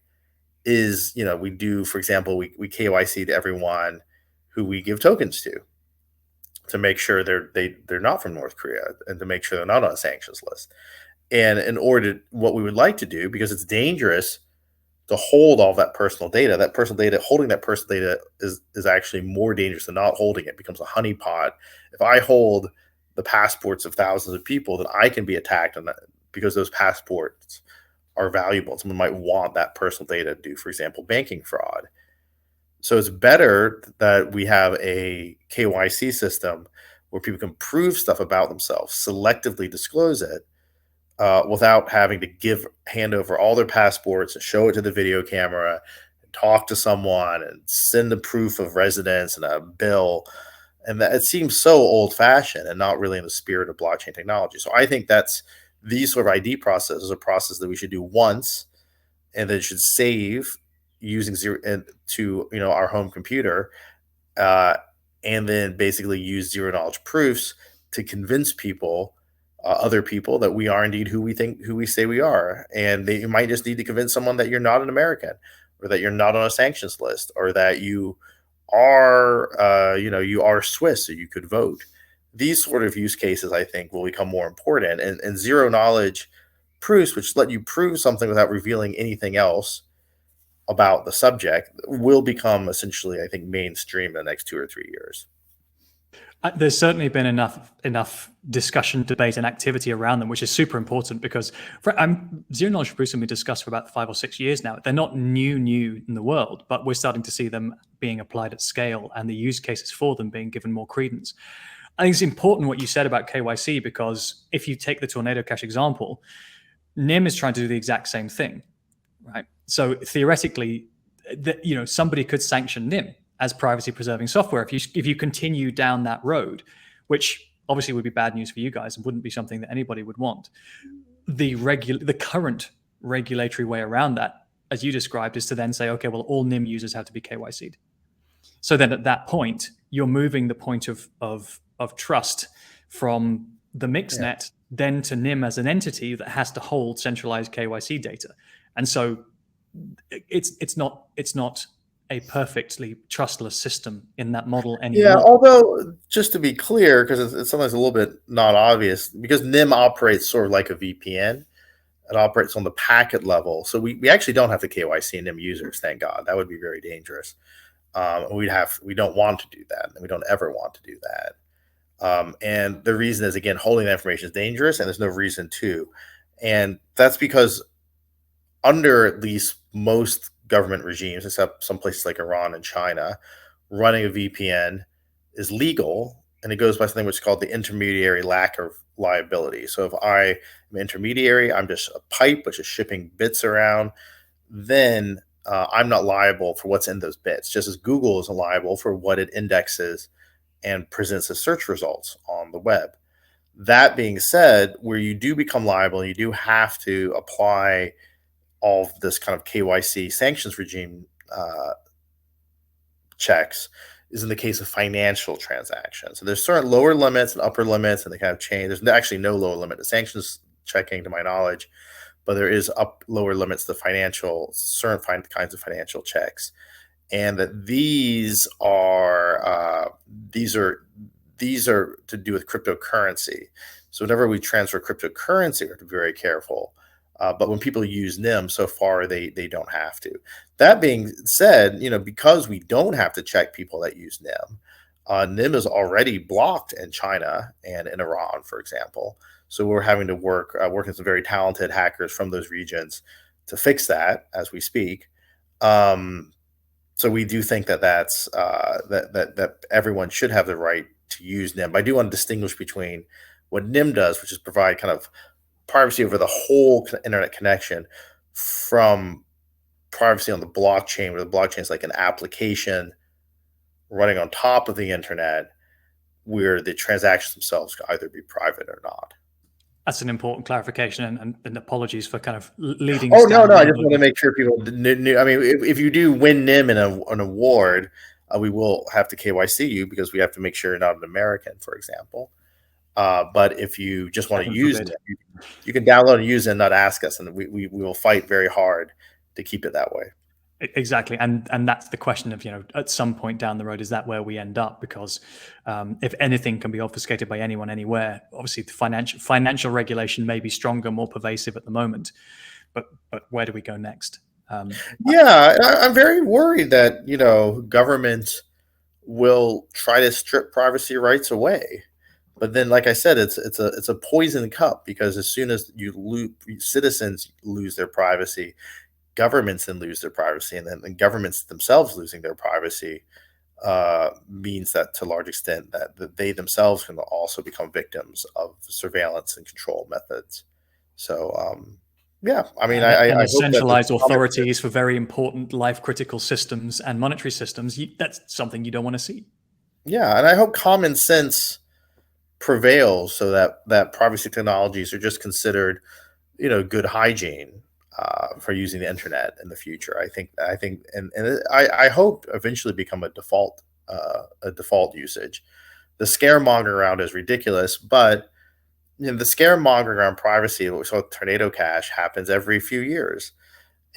is, we do, for example, we KYC to everyone who we give tokens to make sure they're not from North Korea, and to make sure they're not on a sanctions list. And in order, what we would like to do, because it's dangerous to hold all that personal data, holding that personal data is actually more dangerous than not holding it. It becomes a honeypot. If I hold the passports of thousands of people, then I can be attacked on that, because those passports are valuable. Someone might want that personal data to do, for example, banking fraud. So it's better that we have a KYC system where people can prove stuff about themselves, selectively disclose it, without having to hand over all their passports and show it to the video camera and talk to someone and send the proof of residence and a bill. And that it seems so old fashioned and not really in the spirit of blockchain technology. So I think these sort of ID processes are processes that we should do once, and then should save using to our home computer, and then basically use zero knowledge proofs to convince people, other people, that we are indeed who we say we are. And you might just need to convince someone that you're not an American, or that you're not on a sanctions list, or that you are, you are Swiss, so you could vote. These sort of use cases, I think, will become more important. And zero knowledge proofs, which let you prove something without revealing anything else about the subject, will become essentially, I think, mainstream in the next 2 or 3 years. There's certainly been enough discussion, debate, and activity around them, which is super important because zero knowledge proofs have been discussed for about 5 or 6 years now. They're not new in the world, but we're starting to see them being applied at scale and the use cases for them being given more credence. I think it's important what you said about KYC, because if you take the Tornado Cash example, NIM is trying to do the exact same thing, right? So theoretically, somebody could sanction NIM as privacy preserving software if you continue down that road, which obviously would be bad news for you guys and wouldn't be something that anybody would want. The current regulatory way around that, as you described, is to then say, okay, well, all NIM users have to be KYC'd. So then at that point, you're moving the point of trust from the mixnet then to NIM as an entity that has to hold centralized KYC data. And so it's not a perfectly trustless system in that model anymore. Yeah, although just to be clear, because it's sometimes a little bit not obvious, because NIM operates sort of like a VPN. It operates on the packet level. So we actually don't have to KYC NIM users, thank God. That would be very dangerous. We don't want to do that, and we don't ever want to do that. And the reason is, again, holding that information is dangerous, and there's no reason to. And that's because under at least most government regimes, except some places like Iran and China, running a VPN is legal, and it goes by something which is called the intermediary lack of liability. So if I am an intermediary, I'm just a pipe which is shipping bits around, then I'm not liable for what's in those bits, just as Google isn't liable for what it indexes and presents as search results on the web. That being said, where you do become liable, you do have to apply all of this kind of KYC sanctions regime checks, is in the case of financial transactions. So there's certain lower limits and upper limits, and they kind of change. There's actually no lower limit to sanctions checking, to my knowledge, but there is lower limits to certain kinds of financial checks, and that these are to do with cryptocurrency. So whenever we transfer cryptocurrency, we have to be very careful. But when people use NIM, so far they don't have to. That being said, because we don't have to check people that use NIM, NIM is already blocked in China and in Iran, for example. So we're having to work with some very talented hackers from those regions to fix that as we speak. So we do think that that everyone should have the right to use NIM. But I do want to distinguish between what NIM does, which is provide kind of privacy over the whole internet connection, from privacy on the blockchain, where the blockchain is like an application running on top of the internet, where the transactions themselves can either be private or not. That's an important clarification, and apologies for kind of leading. Oh, no, I just want to make sure people knew. I mean, if you do win NIM in an award, we will have to KYC you, because we have to make sure you're not an American, for example. But if you just want to use it, you can download and use it and not ask us, and we will fight very hard to keep it that way. Exactly, and that's the question of, at some point down the road, is that where we end up? Because if anything can be obfuscated by anyone anywhere, obviously the financial regulation may be stronger, more pervasive at the moment, but where do we go next? Yeah, I'm very worried that governments will try to strip privacy rights away. But then, like I said, it's a poison cup, because as soon as citizens lose their privacy, governments then lose their privacy, and then the governments themselves losing their privacy means that, to a large extent, that they themselves can also become victims of surveillance and control methods. So, yeah, I mean, I centralized authorities for very important life-critical systems and monetary systems, that's something you don't want to see. Yeah, and I hope common sense prevails, so that privacy technologies are just considered, good hygiene for using the internet in the future. I think, and I hope eventually become a default usage. The scaremonger around is ridiculous, but the scaremonger around privacy, what we saw with Tornado Cash, happens every few years,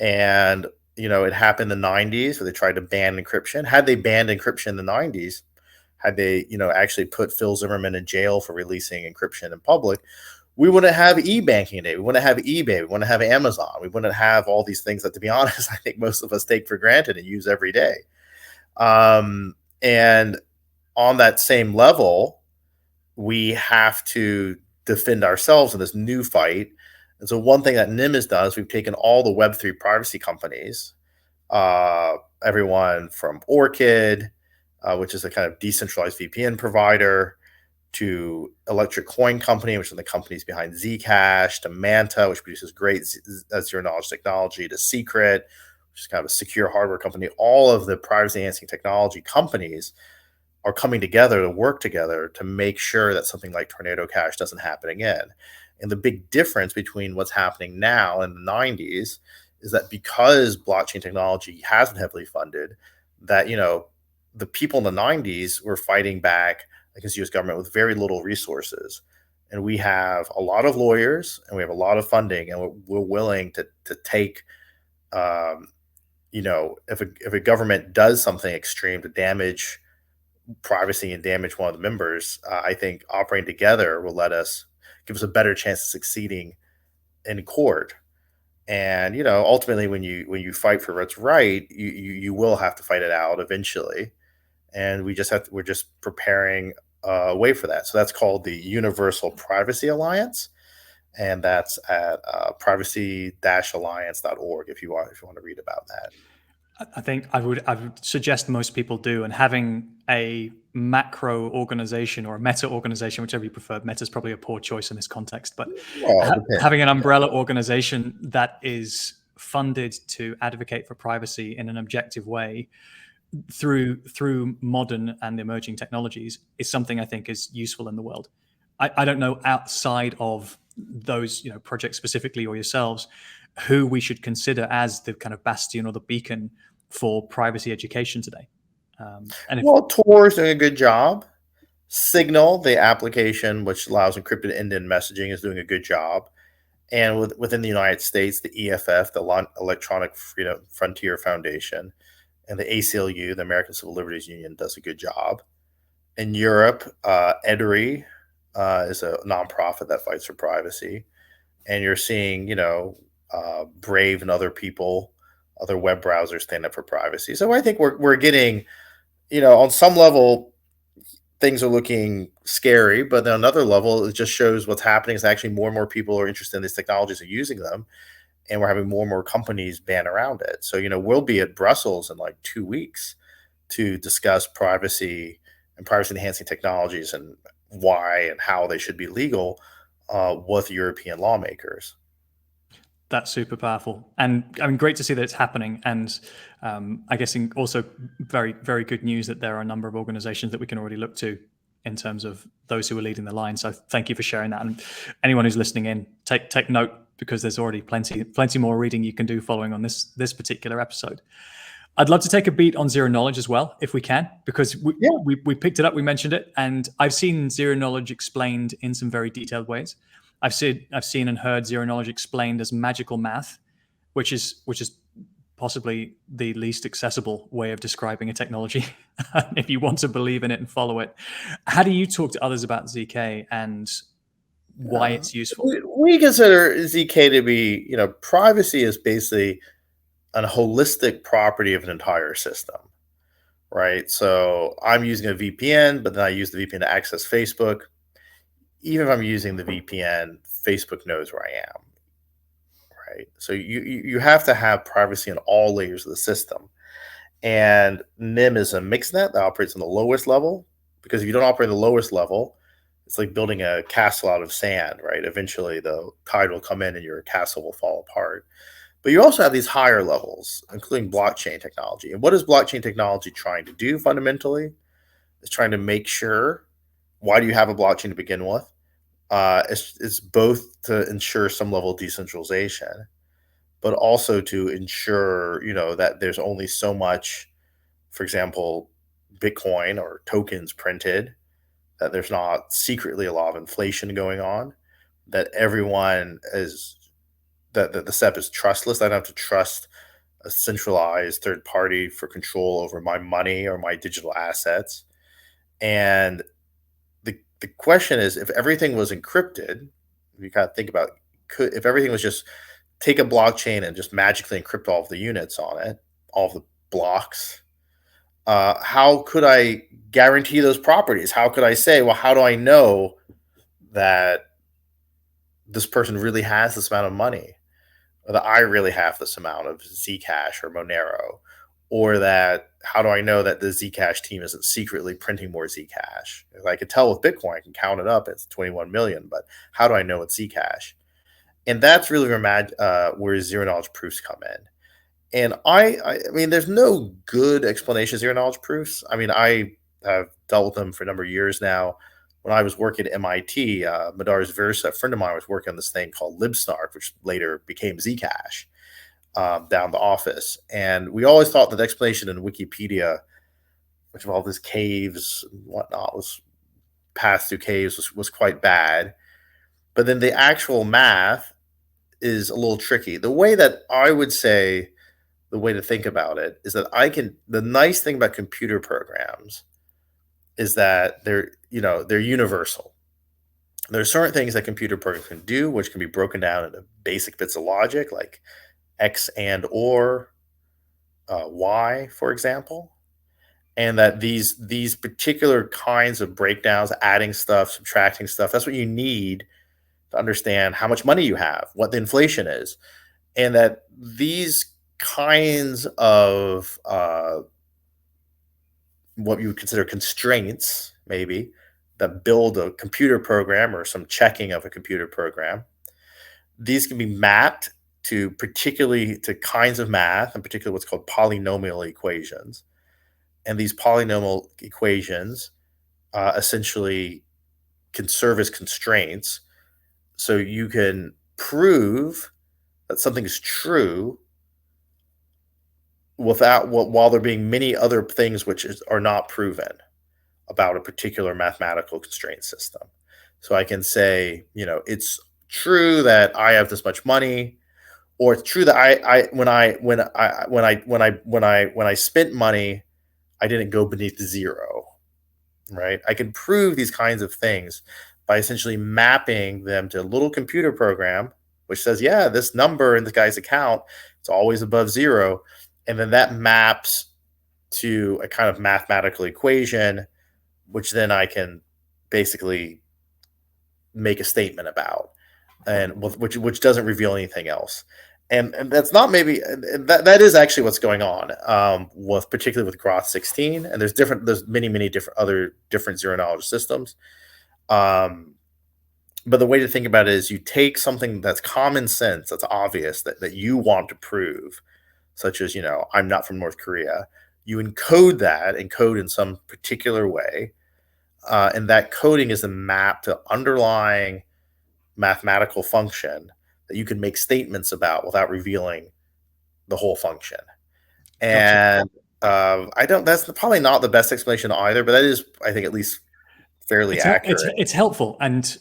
and it happened in the 90s where they tried to ban encryption. Had they banned encryption in the 90s, had they, actually put Phil Zimmerman in jail for releasing encryption in public, we wouldn't have e-banking today. We wouldn't have eBay. We wouldn't have Amazon. We wouldn't have all these things that, to be honest, I think most of us take for granted and use every day. And on that same level, we have to defend ourselves in this new fight. And so one thing that NIM has done is we've taken all the Web3 privacy companies, everyone from Orchid, which is a kind of decentralized VPN provider, to Electric Coin Company, which are the companies behind Zcash, to Manta, which produces great zero-knowledge technology, to Secret, which is kind of a secure hardware company. All of the privacy-enhancing technology companies are coming together to work together to make sure that something like Tornado Cash doesn't happen again. And the big difference between what's happening now and the 90s is that because blockchain technology has been heavily funded, that, the people in the 90s were fighting back against the US government with very little resources. And we have a lot of lawyers and we have a lot of funding, and we're willing to take, if a government does something extreme to damage privacy and damage one of the members, I think operating together will give us a better chance of succeeding in court. And ultimately, when you fight for what's right, you will have to fight it out eventually. And we're just preparing a way for that. So that's called the Universal Privacy Alliance, and that's at privacy-alliance.org if you want to read about that. I think I would suggest most people do, and having a macro organization or a meta organization, whichever you prefer. Meta is probably a poor choice in this context, but having an umbrella organization that is funded to advocate for privacy in an objective way through modern and emerging technologies is something I think is useful in the world. I don't know, outside of those projects specifically or yourselves, who we should consider as the kind of bastion or the beacon for privacy education today. Tor is doing a good job. Signal, the application which allows encrypted end-to-end messaging, is doing a good job. And within the United States, the EFF, the Electronic Freedom Frontier Foundation, and the ACLU, the American Civil Liberties Union, does a good job. In Europe, EDRI is a nonprofit that fights for privacy. And you're seeing, Brave and other people, other web browsers stand up for privacy. So I think we're getting, on some level, things are looking scary, but then on another level, it just shows what's happening is actually more and more people are interested in these technologies and using them. And we're having more and more companies ban around it. So, we'll be at Brussels in like 2 weeks to discuss privacy and privacy enhancing technologies and why and how they should be legal with European lawmakers. That's super powerful. And I mean, great to see that it's happening. And I guess also very, very good news that there are a number of organizations that we can already look to in terms of those who are leading the line. So thank you for sharing that. And anyone who's listening in, take note, because there's already plenty more reading you can do following on this particular episode. I'd love to take a beat on zero knowledge as well, if we can, because we picked it up, we mentioned it, and I've seen zero knowledge explained in some very detailed ways. I've seen and heard zero knowledge explained as magical math, which is possibly the least accessible way of describing a technology if you want to believe in it and follow it. How do you talk to others about ZK and why it's useful? We consider ZK to be, privacy is basically a holistic property of an entire system, right? So I'm using a VPN, but then I use the VPN to access Facebook. Even if I'm using the VPN, Facebook knows where I am, right? So you have to have privacy on all layers of the system. And NIM is a mixnet that operates on the lowest level, because if you don't operate on the lowest level, it's like building a castle out of sand, right? Eventually the tide will come in and your castle will fall apart. But you also have these higher levels, including blockchain technology. And what is blockchain technology trying to do fundamentally? It's trying to make sure, why do you have a blockchain to begin with? It's both to ensure some level of decentralization, but also to ensure, that there's only so much, for example, Bitcoin or tokens printed, that there's not secretly a lot of inflation going on, that everyone that the SEP is trustless. I don't have to trust a centralized third party for control over my money or my digital assets. And the question is, if everything was encrypted, you kind of think about, if everything was just take a blockchain and just magically encrypt all of the units on it, all of the blocks, how could I guarantee those properties? How could I say, well, how do I know that this person really has this amount of money, or that I really have this amount of Zcash or Monero, or that how do I know that the Zcash team isn't secretly printing more Zcash? I could tell with Bitcoin, I can count it up, it's 21 million, but how do I know it's Zcash? And that's really where zero knowledge proofs come in. And I mean, there's no good explanation of zero knowledge proofs. I mean, I have dealt with them for a number of years now. When I was working at MIT, Madars Versa, a friend of mine, was working on this thing called libsnark, which later became Zcash, down the office. And we always thought that the explanation in Wikipedia, which involved these caves and whatnot, was passed through caves, was quite bad. But then the actual math is a little tricky. The way that I would say, the way to think about it is that the nice thing about computer programs is that they're universal. There are certain things that computer programs can do, which can be broken down into basic bits of logic, like X and or Y, for example. And that these particular kinds of breakdowns, adding stuff, subtracting stuff, that's what you need to understand how much money you have, what the inflation is. And that these kinds of what you would consider constraints, maybe, that build a computer program or some checking of a computer program, these can be mapped to kinds of math, in particular what's called polynomial equations. And these polynomial equations essentially can serve as constraints. So you can prove that something is true while there being many other things which are not proven about a particular mathematical constraint system. So I can say, it's true that I have this much money, or it's true that when I spent money, I didn't go beneath zero, right? I can prove these kinds of things by essentially mapping them to a little computer program, which says, yeah, this number in this guy's account, it's always above zero. And then that maps to a kind of mathematical equation, which then I can basically make a statement about, and which doesn't reveal anything else. And that's not maybe that is actually what's going on particularly with Groth 16. And there's many different zero knowledge systems. But the way to think about it is you take something that's common sense, that's obvious, that you want to prove, such as, I'm not from North Korea. You encode in some particular way. And that coding is a map to underlying mathematical function that you can make statements about without revealing the whole function. And that's probably not the best explanation either, but that is, I think, at least fairly accurate. It's helpful, and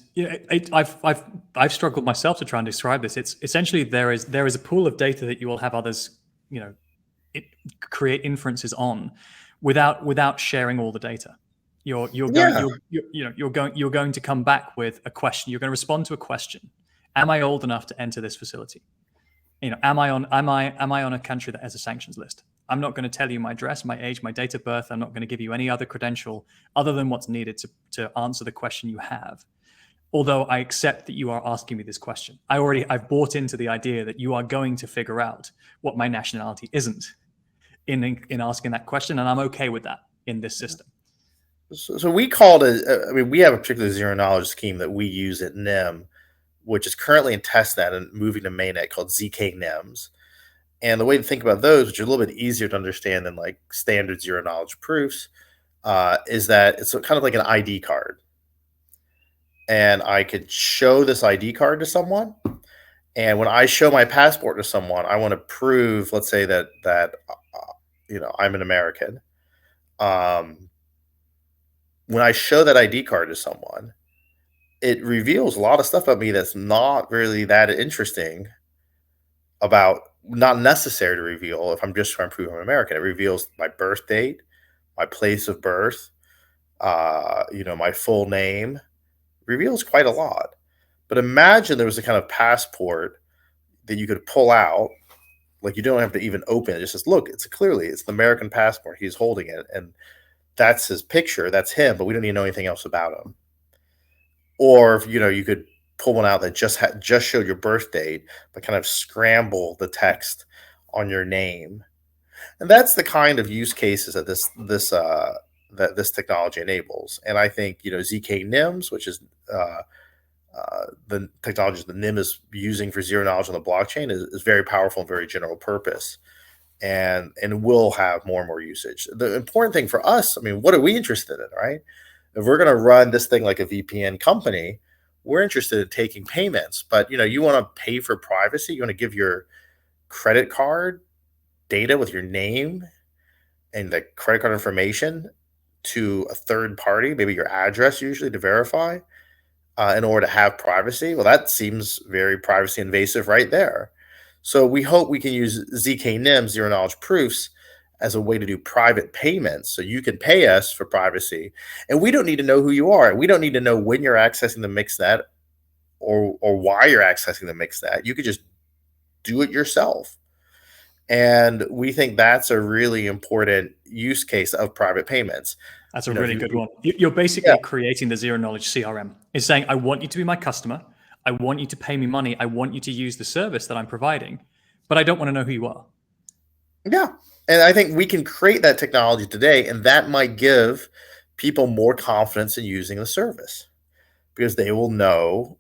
I've struggled myself to try and describe this. It's essentially there is a pool of data that you will have others, create inferences on, without sharing all the data. You're going to come back with a question. You're going to respond to a question. Am I old enough to enter this facility? Am I on a country that has a sanctions list? I'm not going to tell you my address, my age, my date of birth. I'm not going to give you any other credential other than what's needed to answer the question you have. Although I accept that you are asking me this question. I've bought into the idea that you are going to figure out what my nationality isn't in asking that question, and I'm okay with that in this system. So we called it, we have a particular zero knowledge scheme that we use at NIM, which is currently in testnet and moving to mainnet, called zk-nyms. And the way to think about those, which are a little bit easier to understand than like standard zero knowledge proofs, is that it's kind of like an ID card. And I could show this ID card to someone. And when I show my passport to someone, I want to prove, let's say that I'm an American. When I show that ID card to someone, it reveals a lot of stuff about me that's not really that interesting about not necessary to reveal if I'm just trying to prove I'm American. It reveals my birth date, my place of birth, my full name. Reveals quite a lot. But imagine there was a kind of passport that you could pull out, like you don't have to even open it. It just says, look, it's the American passport. He's holding it, and that's his picture. That's him, but we don't need to know anything else about him. Or if you could pull one out that just showed your birth date, but kind of scramble the text on your name. And that's the kind of use cases that this technology enables. And I think zk-nyms, which is the technology that NIM is using for zero knowledge on the blockchain, is very powerful and very general purpose, and will have more and more usage. The important thing for us, I mean, what are we interested in, right? If we're going to run this thing like a VPN company, we're interested in taking payments. But you want to pay for privacy. You want to give your credit card data with your name and the credit card information to a third party, maybe your address usually, to verify in order to have privacy. Well, that seems very privacy invasive right there. So we hope we can use zk-nym, zero knowledge proofs, as a way to do private payments. So you can pay us for privacy, and we don't need to know who you are. We don't need to know when you're accessing the mixnet or why you're accessing the mixnet. You could just do it yourself. And we think that's a really important use case of private payments. That's a really good one. You're basically creating the zero knowledge CRM. It's saying, I want you to be my customer. I want you to pay me money. I want you to use the service that I'm providing, but I don't want to know who you are. Yeah. And I think we can create that technology today, and that might give people more confidence in using the service because they will know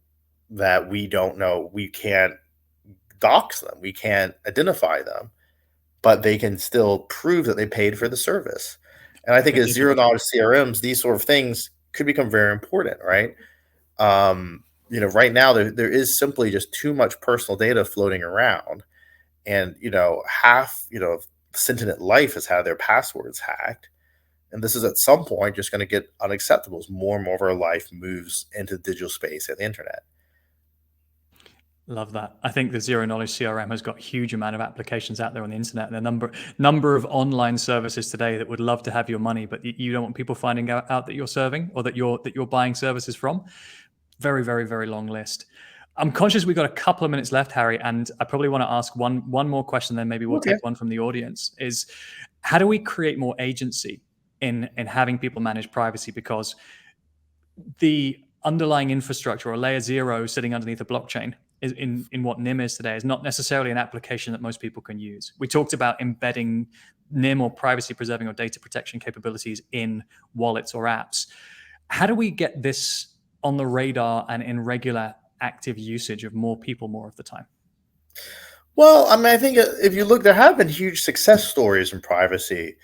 that we don't know, we can't dox them, we can't identify them, but they can still prove that they paid for the service. And I think as zero knowledge CRMs, these sort of things could become very important, right? Right now there is simply just too much personal data floating around, and half sentient life has had their passwords hacked, and this is at some point just going to get unacceptable as more and more of our life moves into the digital space and the internet. Love that. I think the zero knowledge CRM has got a huge amount of applications out there on the internet, and a number of online services today that would love to have your money, but you don't want people finding out that you're serving or that you're buying services from. Very, very, very long list. I'm conscious we've got a couple of minutes left, Harry, and I probably want to ask one more question, then maybe we'll take one from the audience. Is how do we create more agency in having people manage privacy? Because the underlying infrastructure or layer zero sitting underneath a blockchain in what NIM is today is not necessarily an application that most people can use. We talked about embedding NIM or privacy preserving or data protection capabilities in wallets or apps. How do we get this on the radar and in regular active usage of more people more of the time? Well, I mean, I think if you look, there have been huge success stories in privacy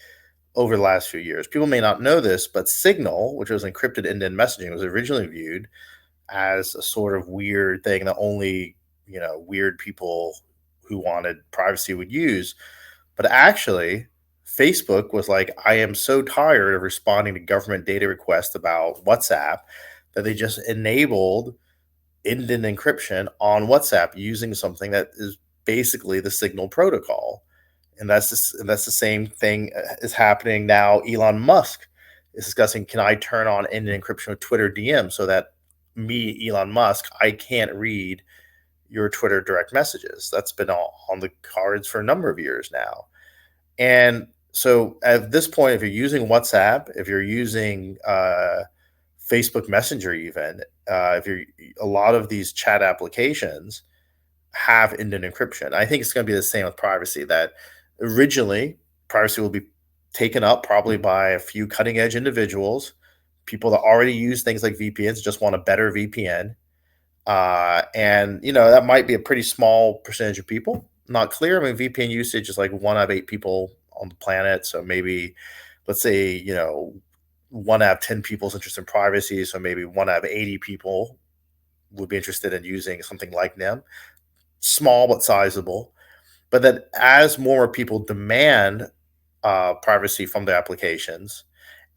over the last few years. People may not know this, but Signal, which was encrypted end-to-end messaging, was originally viewed as a sort of weird thing that only weird people who wanted privacy would use. But actually, Facebook was like, I am so tired of responding to government data requests about WhatsApp, that they just enabled end-to-end encryption on WhatsApp using something that is basically the Signal protocol. And that's the same thing is happening now. Elon Musk is discussing, can I turn on end-to-end encryption with Twitter DM so that me, Elon Musk, I can't read your Twitter direct messages? That's been on the cards for a number of years now. And so at this point, if you're using WhatsApp, if you're using Facebook Messenger, even a lot of these chat applications have end-to-end encryption. I think it's going to be the same with privacy, that originally privacy will be taken up probably by a few cutting edge individuals, people that already use things like VPNs, just want a better VPN. And that might be a pretty small percentage of people. Not clear. I mean, VPN usage is like 1 out of 8 people on the planet. So maybe, let's say, 1 out of 10 people's interested in privacy. So maybe 1 out of 80 people would be interested in using something like NIM. Small but sizable. But that as more people demand privacy from their applications,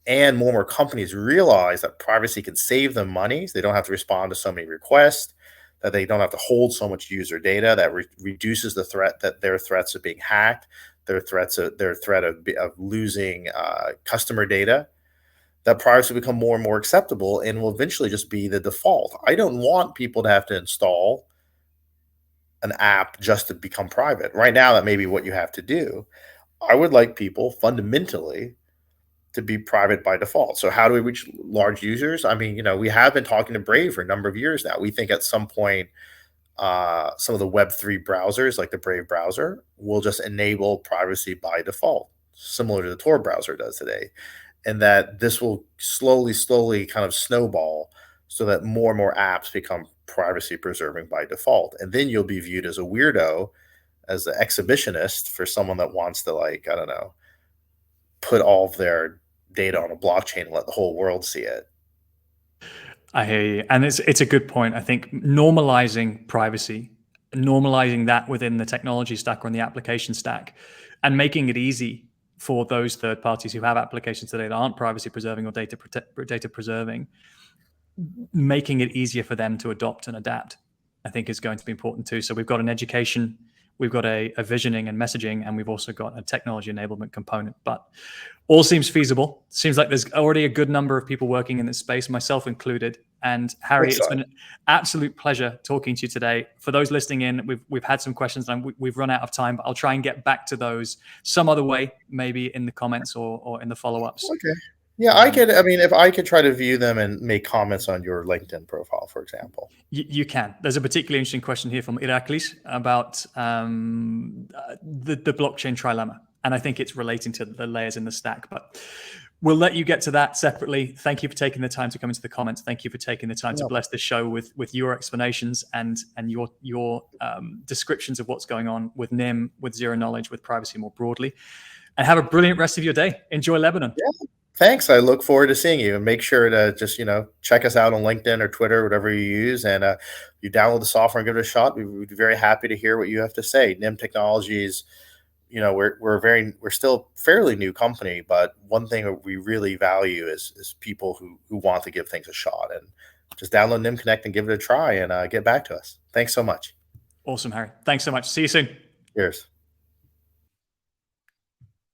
and more and more companies realize that privacy can save them money, so they don't have to respond to so many requests, that they don't have to hold so much user data, that reduces the threat that their threats of being hacked, their threat of losing customer data, that privacy will become more and more acceptable and will eventually just be the default. I don't want people to have to install an app just to become private. Right now, that may be what you have to do. I would like people fundamentally to be private by default. So how do we reach large users? I mean, we have been talking to Brave for a number of years now. We think at some point, some of the Web3 browsers, like the Brave browser, will just enable privacy by default, similar to the Tor browser does today. And that this will slowly kind of snowball so that more and more apps become privacy preserving by default. And then you'll be viewed as a weirdo, as an exhibitionist for someone that wants to, like, I don't know, put all of their data on a blockchain and let the whole world see it. I hear you. And it's a good point. I think normalizing privacy, normalizing that within the technology stack or in the application stack, and making it easy for those third parties who have applications today that aren't privacy preserving or data preserving, making it easier for them to adopt and adapt, I think is going to be important too. So we've got an education, we've got a visioning and messaging, and we've also got a technology enablement component. But all seems feasible. Seems like there's already a good number of people working in this space, myself included. And Harry, it's been an absolute pleasure talking to you today. For those listening in, we've had some questions and we've run out of time, but I'll try and get back to those some other way, maybe in the comments or in the follow-ups. Okay. Yeah, I could. I mean, if I could try to view them and make comments on your LinkedIn profile, for example. You can. There's a particularly interesting question here from Iraklis about the blockchain trilemma. And I think it's relating to the layers in the stack, but we'll let you get to that separately. Thank you for taking the time to come into the comments. Thank you for taking the time to bless the show with your explanations and your descriptions of what's going on with NIM, with zero knowledge, with privacy more broadly. And have a brilliant rest of your day. Enjoy Lebanon. Yeah. Thanks. I look forward to seeing you, and make sure to just, check us out on LinkedIn or Twitter, whatever you use. And you download the software and give it a shot. We'd be very happy to hear what you have to say. NIM Technologies, we're still a fairly new company, but one thing that we really value is people who want to give things a shot. And just download NIM Connect and give it a try and get back to us. Thanks so much. Awesome, Harry. Thanks so much. See you soon. Cheers.